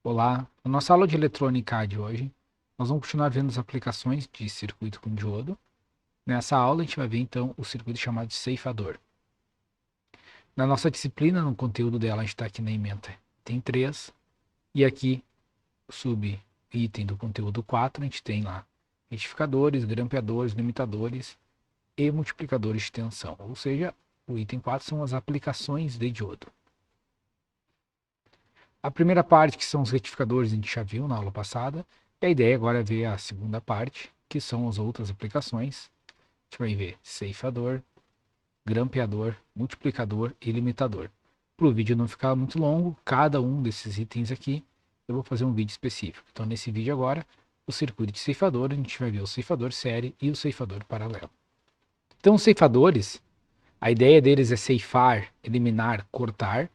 Olá, na nossa aula de eletrônica de hoje, nós vamos continuar vendo as aplicações de circuito com diodo. Nessa aula a gente vai ver então o circuito chamado de ceifador. Na nossa disciplina, no conteúdo dela, a gente está aqui na ementa, tem 3, e aqui, sub item do conteúdo 4, a gente tem lá retificadores, grampeadores, limitadores e multiplicadores de tensão, ou seja, o item 4 são as aplicações de diodo. A primeira parte, que são os retificadores, a gente já viu na aula passada, e a ideia agora é ver a segunda parte, que são as outras aplicações. A gente vai ver ceifador, grampeador, multiplicador e limitador. Para o vídeo não ficar muito longo, cada um desses itens aqui, eu vou fazer um vídeo específico. Então, nesse vídeo agora, o circuito de ceifador, a gente vai ver o ceifador série e o ceifador paralelo. Então, os ceifadores, a ideia deles é ceifar, eliminar, cortar,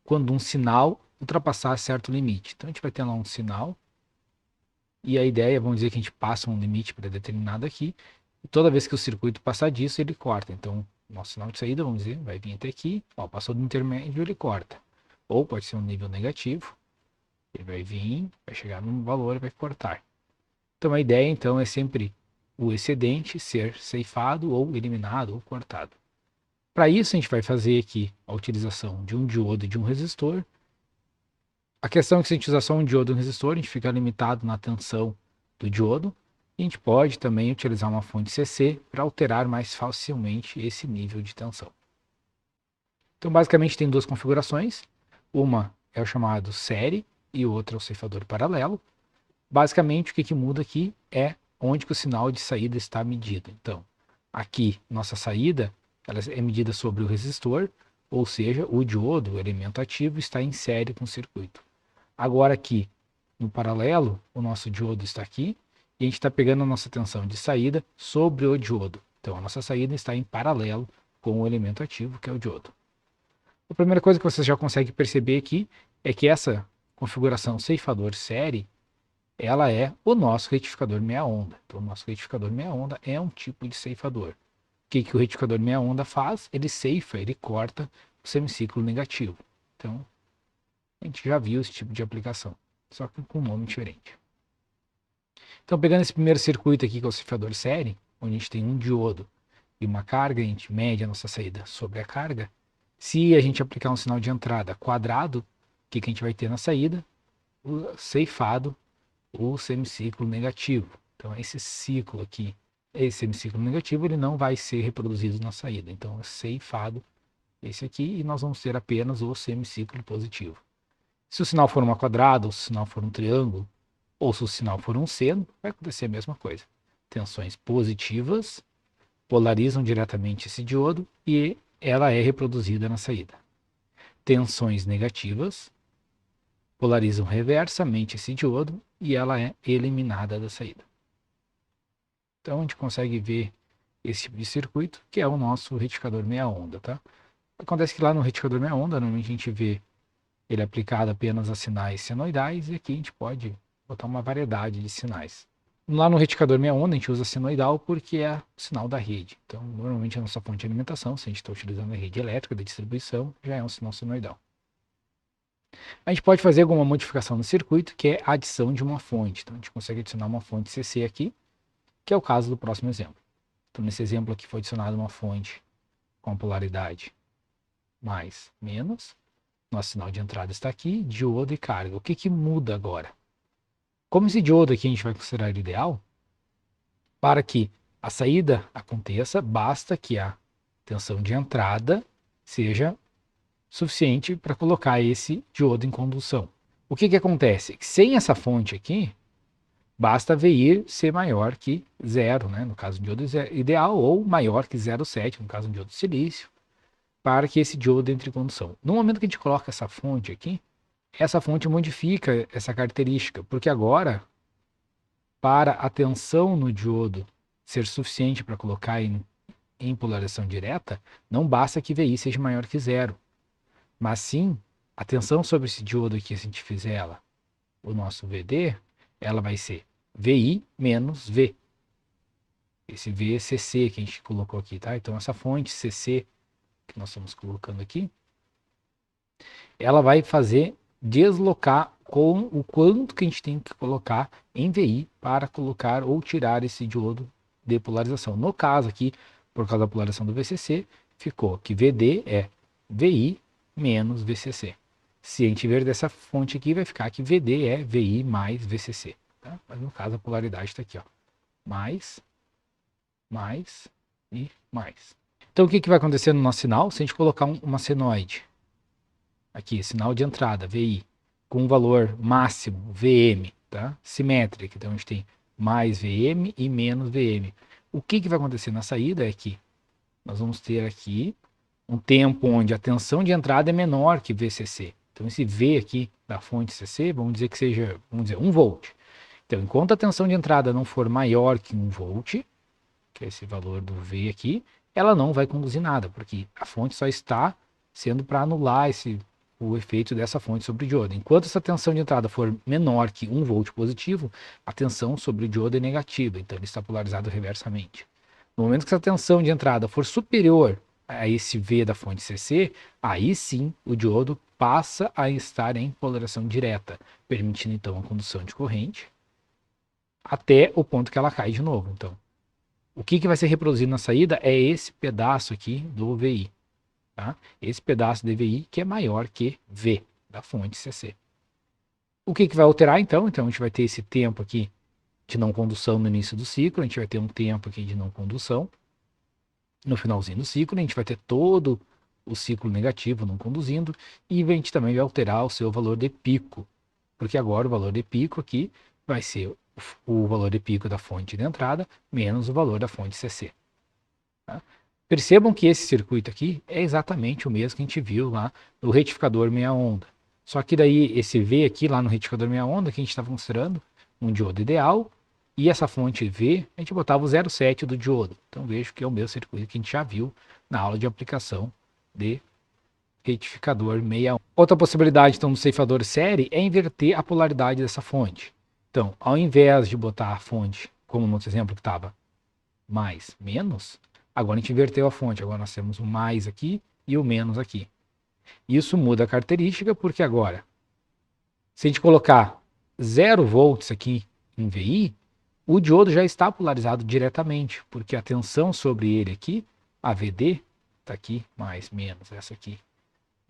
quando um sinal ultrapassar certo limite. Então a gente vai ter lá um sinal, e a ideia, vamos dizer que a gente passa um limite predeterminado aqui, e toda vez que o circuito passar disso, ele corta. Então, nosso sinal de saída, vamos dizer, vai vir até aqui, ó, passou do intermédio, ele corta. Ou pode ser um nível negativo, ele vai vir, vai chegar num valor e vai cortar. Então a ideia, então, é sempre o excedente ser ceifado ou eliminado ou cortado. Para isso, a gente vai fazer aqui a utilização de um diodo e de um resistor. A questão é que se a gente usar só um diodo e um resistor, a gente fica limitado na tensão do diodo. E a gente pode também utilizar uma fonte CC para alterar mais facilmente esse nível de tensão. Então, basicamente, tem duas configurações. Uma é o chamado série e outra é o ceifador paralelo. Basicamente, o que muda aqui é onde que o sinal de saída está medido. Então, aqui, nossa saída ela é medida sobre o resistor, ou seja, o diodo, o elemento ativo, está em série com o circuito. Agora aqui, no paralelo, o nosso diodo está aqui, e a gente está pegando a nossa tensão de saída sobre o diodo. Então, a nossa saída está em paralelo com o elemento ativo, que é o diodo. A primeira coisa que você já consegue perceber aqui é que essa configuração ceifador série, ela é o nosso retificador meia onda. Então, o nosso retificador meia onda é um tipo de ceifador. O que o retificador meia onda faz? Ele ceifa, ele corta o semiciclo negativo. Então, a gente já viu esse tipo de aplicação, só que com um nome diferente. Então, pegando esse primeiro circuito aqui, que é o ceifador série, onde a gente tem um diodo e uma carga, a gente mede a nossa saída sobre a carga. Se a gente aplicar um sinal de entrada quadrado, o que a gente vai ter na saída? O ceifado, o semiciclo negativo. Então, esse ciclo aqui, esse semiciclo negativo, ele não vai ser reproduzido na saída. Então, é ceifado esse aqui, e nós vamos ter apenas o semiciclo positivo. Se o sinal for uma quadrada, ou se o sinal for um triângulo, ou se o sinal for um seno, vai acontecer a mesma coisa. Tensões positivas polarizam diretamente esse diodo e ela é reproduzida na saída. Tensões negativas polarizam reversamente esse diodo e ela é eliminada da saída. Então a gente consegue ver esse tipo de circuito, que é o nosso retificador meia onda, tá? Acontece que lá no retificador meia onda, normalmente a gente vê ele aplicado apenas a sinais senoidais, e aqui a gente pode botar uma variedade de sinais. Lá no retificador meia onda a gente usa senoidal porque é o sinal da rede. Então, normalmente a nossa fonte de alimentação, se a gente está utilizando a rede elétrica de distribuição, já é um sinal senoidal. A gente pode fazer alguma modificação no circuito, que é a adição de uma fonte. Então, a gente consegue adicionar uma fonte CC aqui, que é o caso do próximo exemplo. Então, nesse exemplo aqui foi adicionada uma fonte com polaridade mais, menos. Nosso sinal de entrada está aqui, diodo e carga. O que muda agora? Como esse diodo aqui a gente vai considerar ideal, para que a saída aconteça, basta que a tensão de entrada seja suficiente para colocar esse diodo em condução. O que acontece? Sem essa fonte aqui, basta VI ser maior que zero, né? No caso do diodo ideal, ou maior que 0,7, no caso do diodo de silício, para que esse diodo entre em condução. No momento que a gente coloca essa fonte aqui, essa fonte modifica essa característica, porque agora, para a tensão no diodo ser suficiente para colocar em polarização direta, não basta que VI seja maior que zero, mas sim a tensão sobre esse diodo aqui, se a gente fizer ela, o nosso VD, ela vai ser VI menos V. Esse V é CC que a gente colocou aqui, tá? Então essa fonte CC que nós estamos colocando aqui, ela vai fazer deslocar com o quanto que a gente tem que colocar em VI para colocar ou tirar esse diodo de polarização. No caso aqui, por causa da polarização do VCC, ficou que VD é VI menos VCC. Se a gente ver dessa fonte aqui, vai ficar que VD é VI mais VCC. Tá? Mas no caso a polaridade está aqui, ó. Mais e mais. Então o que vai acontecer no nosso sinal? Se a gente colocar uma senoide, aqui, sinal de entrada, VI, com um valor máximo, VM, tá? Simétrica, então a gente tem mais VM e menos VM. O que vai acontecer na saída é que nós vamos ter aqui um tempo onde a tensão de entrada é menor que VCC. Então esse V aqui da fonte CC, vamos dizer que seja, 1 volt. Então enquanto a tensão de entrada não for maior que 1 volt, que é esse valor do V aqui, ela não vai conduzir nada, porque a fonte só está sendo para anular o efeito dessa fonte sobre o diodo. Enquanto essa tensão de entrada for menor que 1 volt positivo, a tensão sobre o diodo é negativa, então ele está polarizado reversamente. No momento que essa tensão de entrada for superior a esse V da fonte CC, aí sim o diodo passa a estar em polarização direta, permitindo então a condução de corrente até o ponto que ela cai de novo. Então, o que vai ser reproduzido na saída é esse pedaço aqui do VI. Tá? Esse pedaço de VI que é maior que V da fonte CC. O que vai alterar então? Então a gente vai ter esse tempo aqui de não condução no início do ciclo, a gente vai ter um tempo aqui de não condução no finalzinho do ciclo, a gente vai ter todo o ciclo negativo não conduzindo e a gente também vai alterar o seu valor de pico, porque agora o valor de pico aqui vai ser o valor de pico da fonte de entrada menos o valor da fonte CC. Tá? Percebam que esse circuito aqui é exatamente o mesmo que a gente viu lá no retificador meia onda. Só que daí esse V aqui lá no retificador meia onda que a gente estava considerando um diodo ideal e essa fonte V a gente botava o 0,7 do diodo. Então vejo que é o mesmo circuito que a gente já viu na aula de aplicação de retificador meia onda. Outra possibilidade então do ceifador série é inverter a polaridade dessa fonte. Então, ao invés de botar a fonte, como no outro exemplo que estava mais, menos, agora a gente inverteu a fonte. Agora nós temos o mais aqui e o menos aqui. Isso muda a característica porque agora, se a gente colocar 0 volts aqui em VI, o diodo já está polarizado diretamente, porque a tensão sobre ele aqui, a VD, está aqui, mais, menos, essa aqui,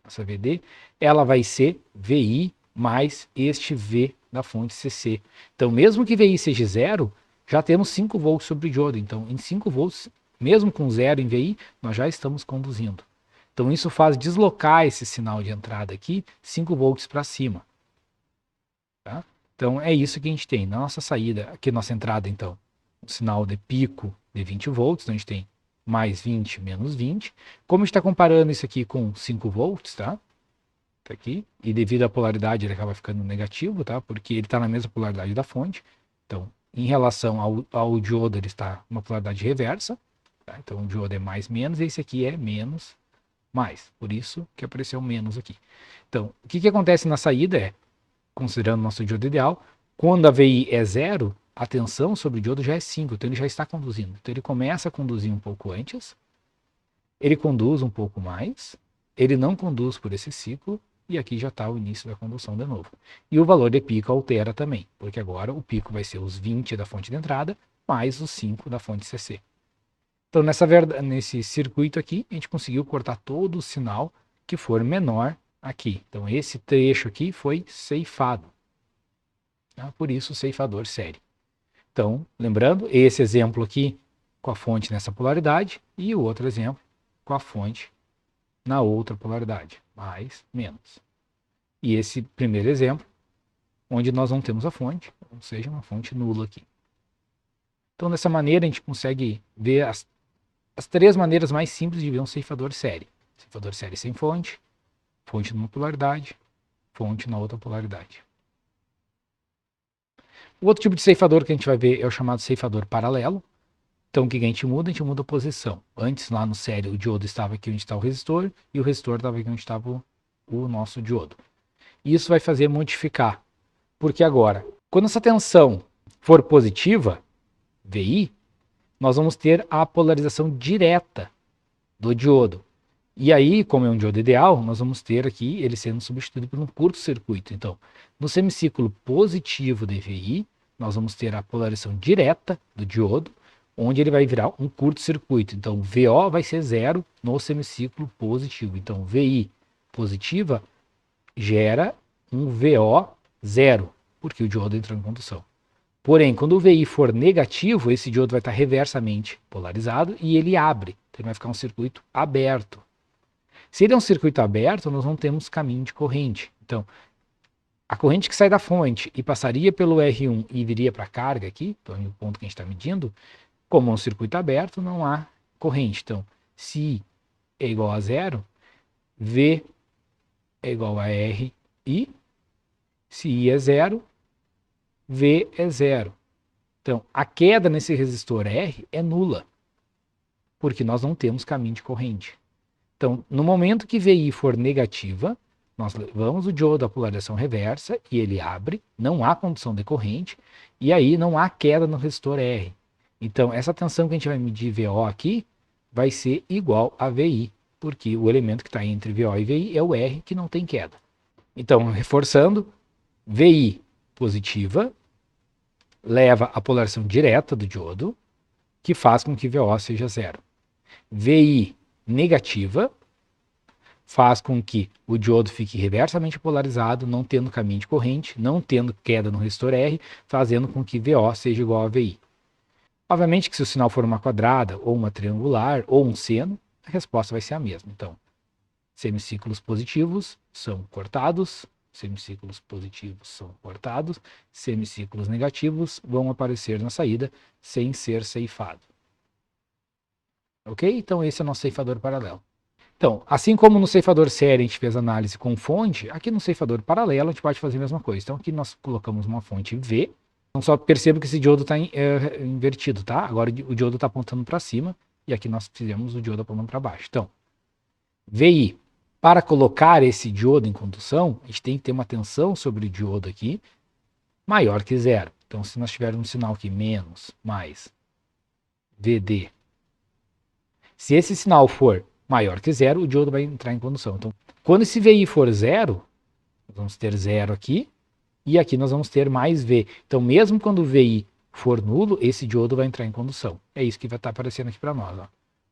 essa VD, ela vai ser VI mais este V da fonte CC. Então, mesmo que VI seja 0, já temos 5 volts sobre o diodo. Então, em 5 volts, mesmo com 0 em VI, nós já estamos conduzindo. Então, isso faz deslocar esse sinal de entrada aqui 5 volts para cima. Tá? Então, é isso que a gente tem. Na nossa saída, aqui nossa entrada, então, um sinal de pico de 20 volts. Então, a gente tem mais 20, menos 20. Como a gente está comparando isso aqui com 5 volts, tá? Tá aqui. E devido à polaridade, ele acaba ficando negativo, tá? Porque ele está na mesma polaridade da fonte. Então, em relação ao diodo, ele está uma polaridade reversa. Tá? Então, o diodo é mais, menos. E esse aqui é menos, mais. Por isso que apareceu menos aqui. Então, o que acontece na saída é, considerando nosso diodo ideal, quando a VI é 0, a tensão sobre o diodo já é 5, então ele já está conduzindo. Então ele começa a conduzir um pouco antes, ele conduz um pouco mais, ele não conduz por esse ciclo, e aqui já está o início da condução de novo. E o valor de pico altera também, porque agora o pico vai ser os 20 da fonte de entrada, mais os 5 da fonte CC. Então nesse circuito aqui, a gente conseguiu cortar todo o sinal que for menor aqui. Então esse trecho aqui foi ceifado. Tá? Por isso ceifador série. Então, lembrando, esse exemplo aqui com a fonte nessa polaridade e o outro exemplo com a fonte na outra polaridade, mais, menos. E esse primeiro exemplo, onde nós não temos a fonte, ou seja, uma fonte nula aqui. Então, dessa maneira, a gente consegue ver as 3 maneiras mais simples de ver um ceifador série. Ceifador série sem fonte, fonte numa polaridade, fonte na outra polaridade. O outro tipo de ceifador que a gente vai ver é o chamado ceifador paralelo. Então, o que a gente muda? A gente muda a posição. Antes, lá no série, o diodo estava aqui onde está o resistor e o resistor estava aqui onde estava o nosso diodo. Isso vai fazer modificar. Porque agora, quando essa tensão for positiva, VI, nós vamos ter a polarização direta do diodo. E aí, como é um diodo ideal, nós vamos ter aqui ele sendo substituído por um curto-circuito. Então, no semiciclo positivo de VI, nós vamos ter a polarização direta do diodo, onde ele vai virar um curto-circuito. Então, VO vai ser zero no semiciclo positivo. Então, VI positiva gera um VO zero, porque o diodo entrou em condução. Porém, quando o VI for negativo, esse diodo vai estar reversamente polarizado e ele abre. Então, ele vai ficar um circuito aberto. Se ele é um circuito aberto, nós não temos caminho de corrente. Então, a corrente que sai da fonte e passaria pelo R1 e viria para a carga aqui, então é o ponto que a gente está medindo, como é um circuito aberto, não há corrente. Então, se I é igual a zero, V é igual a R I. Se I é zero, V é zero. Então, a queda nesse resistor R é nula, porque nós não temos caminho de corrente. Então, no momento que VI for negativa, nós levamos o diodo à polarização reversa e ele abre, não há condução de corrente, e aí não há queda no resistor R. Então, essa tensão que a gente vai medir VO aqui vai ser igual a VI, porque o elemento que está entre VO e VI é o R, que não tem queda. Então, reforçando, VI positiva leva à polarização direta do diodo, que faz com que VO seja zero. VI negativa faz com que o diodo fique reversamente polarizado, não tendo caminho de corrente, não tendo queda no resistor R, fazendo com que VO seja igual a VI. Obviamente que se o sinal for uma quadrada, ou uma triangular, ou um seno, a resposta vai ser a mesma. Então, semiciclos positivos são cortados, semiciclos positivos são cortados, semiciclos negativos vão aparecer na saída sem ser ceifado. Ok? Então esse é o nosso ceifador paralelo. Então, assim como no ceifador série a gente fez análise com fonte, aqui no ceifador paralelo a gente pode fazer a mesma coisa. Então aqui nós colocamos uma fonte V. Então só perceba que esse diodo está invertido, tá? Agora o diodo está apontando para cima e aqui nós fizemos o diodo apontando para baixo. Então, VI. Para colocar esse diodo em condução, a gente tem que ter uma tensão sobre o diodo aqui maior que zero. Então, se nós tivermos um sinal aqui, menos, mais, VD. Se esse sinal for maior que zero, o diodo vai entrar em condução. Então, quando esse VI for zero, nós vamos ter zero aqui, e aqui nós vamos ter mais V. Então, mesmo quando o VI for nulo, esse diodo vai entrar em condução. É isso que vai estar aparecendo aqui para nós. Ó.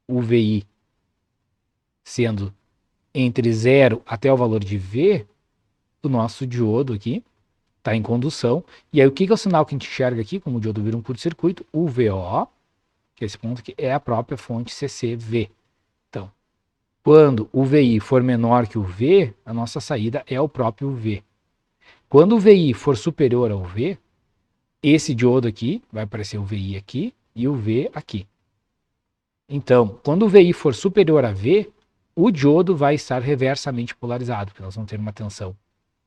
O VI sendo entre 0 até o valor de V, o nosso diodo aqui está em condução. E aí o que é o sinal que a gente enxerga aqui, como o diodo vira um curto-circuito? O VO, que é esse ponto aqui, é a própria fonte CCV. Então, quando o VI for menor que o V, a nossa saída é o próprio V. Quando o VI for superior ao V, esse diodo aqui, vai aparecer o VI aqui e o V aqui. Então, quando o VI for superior a V, o diodo vai estar reversamente polarizado, porque nós vamos ter uma tensão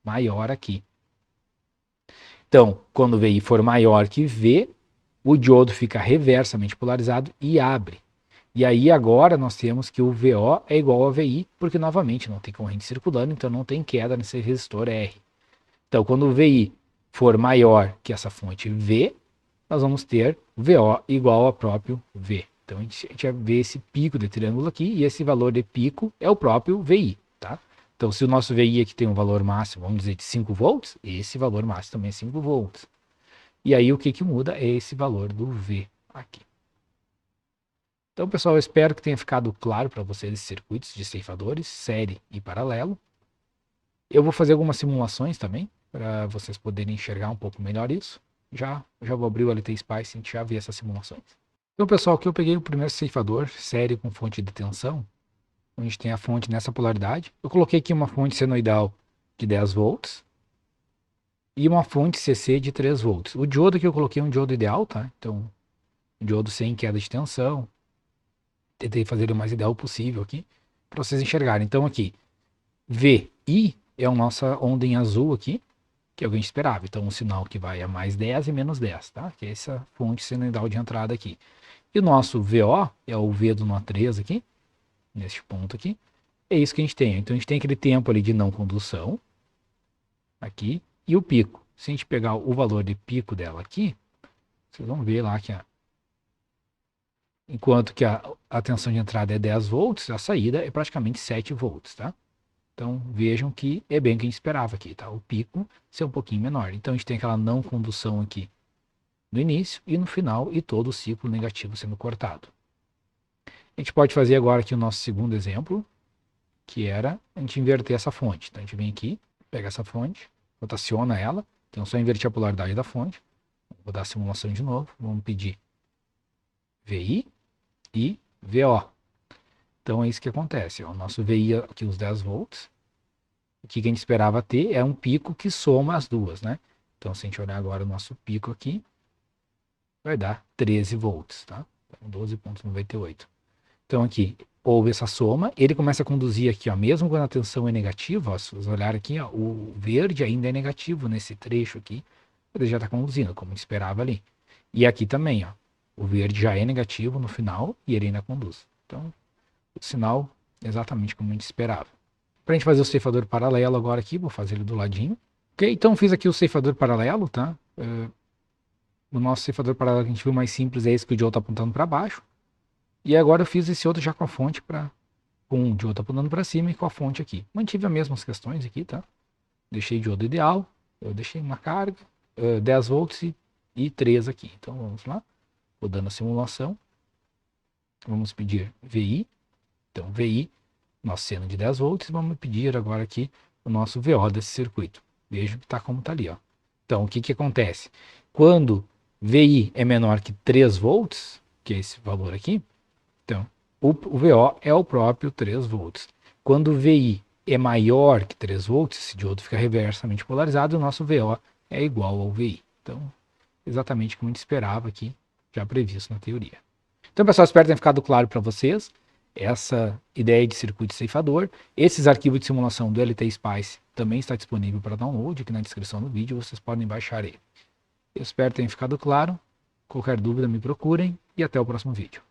maior aqui. Então, quando o VI for maior que V, o diodo fica reversamente polarizado e abre. E aí agora nós temos que o VO é igual a VI, porque novamente não tem corrente circulando, então não tem queda nesse resistor R. Então, quando o VI for maior que essa fonte V, nós vamos ter VO igual a próprio V. Então a gente vai ver esse pico de triângulo aqui, e esse valor de pico é o próprio VI, tá? Então se o nosso VI aqui tem um valor máximo, vamos dizer, de 5 volts, esse valor máximo também é 5 volts. E aí o que muda é esse valor do V aqui. Então, pessoal, eu espero que tenha ficado claro para vocês esses circuitos de ceifadores, série e paralelo. Eu vou fazer algumas simulações também, para vocês poderem enxergar um pouco melhor isso. Já vou abrir o LT Spice e a gente já vê essas simulações. Então, pessoal, aqui eu peguei o primeiro ceifador, série com fonte de tensão, onde a gente tem a fonte nessa polaridade. Eu coloquei aqui uma fonte senoidal de 10 volts e uma fonte CC de 3 volts. O diodo que eu coloquei é um diodo ideal, tá? Então, um diodo sem queda de tensão. Tentei fazer o mais ideal possível aqui, para vocês enxergarem. Então, aqui, VI é a nossa onda em azul aqui, que é o que a gente esperava. Então, um sinal que vai a mais 10 e menos 10, tá? Que é essa fonte senoidal de entrada aqui. E o nosso VO é o V do nó 3 aqui, neste ponto aqui. É isso que a gente tem. Então a gente tem aquele tempo ali de não condução, aqui, e o pico. Se a gente pegar o valor de pico dela aqui, vocês vão ver lá que enquanto que a tensão de entrada é 10 volts, a saída é praticamente 7 volts, tá? Então vejam que é bem o que a gente esperava aqui, tá? O pico ser um pouquinho menor. Então a gente tem aquela não condução aqui no início e no final e todo o ciclo negativo sendo cortado. A gente pode fazer agora aqui o nosso segundo exemplo, que era a gente inverter essa fonte. Então a gente vem aqui, pega essa fonte, rotaciona ela, então só inverter a polaridade da fonte. Vou dar a simulação de novo, vamos pedir VI e VO. Então é isso que acontece, ó. O nosso VI aqui os 10 volts, o que a gente esperava ter é um pico que soma as duas, né? Então se a gente olhar agora o nosso pico aqui, vai dar 13 volts, tá? Então 12,98. Então aqui houve essa soma, ele começa a conduzir aqui, ó, mesmo quando a tensão é negativa, ó, se vocês olharem aqui, ó, o verde ainda é negativo nesse trecho aqui, ele já está conduzindo, como a gente esperava ali. E aqui também, ó, o verde já é negativo no final e ele ainda conduz. Então, o sinal é exatamente como a gente esperava. Para a gente fazer o ceifador paralelo agora aqui, vou fazer ele do ladinho. Ok, então fiz aqui o ceifador paralelo, tá? O nosso ceifador paralelo que a gente viu mais simples é esse que o diodo está apontando para baixo. E agora eu fiz esse outro já com a fonte com o diodo apontando para cima e com a fonte aqui. Mantive as mesmas questões aqui, tá? Deixei o diodo ideal, eu deixei uma carga, 10 volts e 3 aqui. Então vamos lá, vou dando a simulação. Vamos pedir VI. Então VI, nosso seno de 10 volts, vamos pedir agora aqui o nosso VO desse circuito. Veja que está como está ali, ó. Então o que que acontece? Quando VI é menor que 3 volts, que é esse valor aqui, então o VO é o próprio 3 volts. Quando o VI é maior que 3 volts, esse diodo fica reversamente polarizado, o nosso VO é igual ao VI. Então, exatamente como a gente esperava aqui, já previsto na teoria. Então, pessoal, espero ter ficado claro para vocês essa ideia de circuito ceifador. Esses arquivos de simulação do LT Spice também está disponível para download aqui na descrição do vídeo, vocês podem baixar ele. Eu espero ter ficado claro. Qualquer dúvida me procurem e até o próximo vídeo.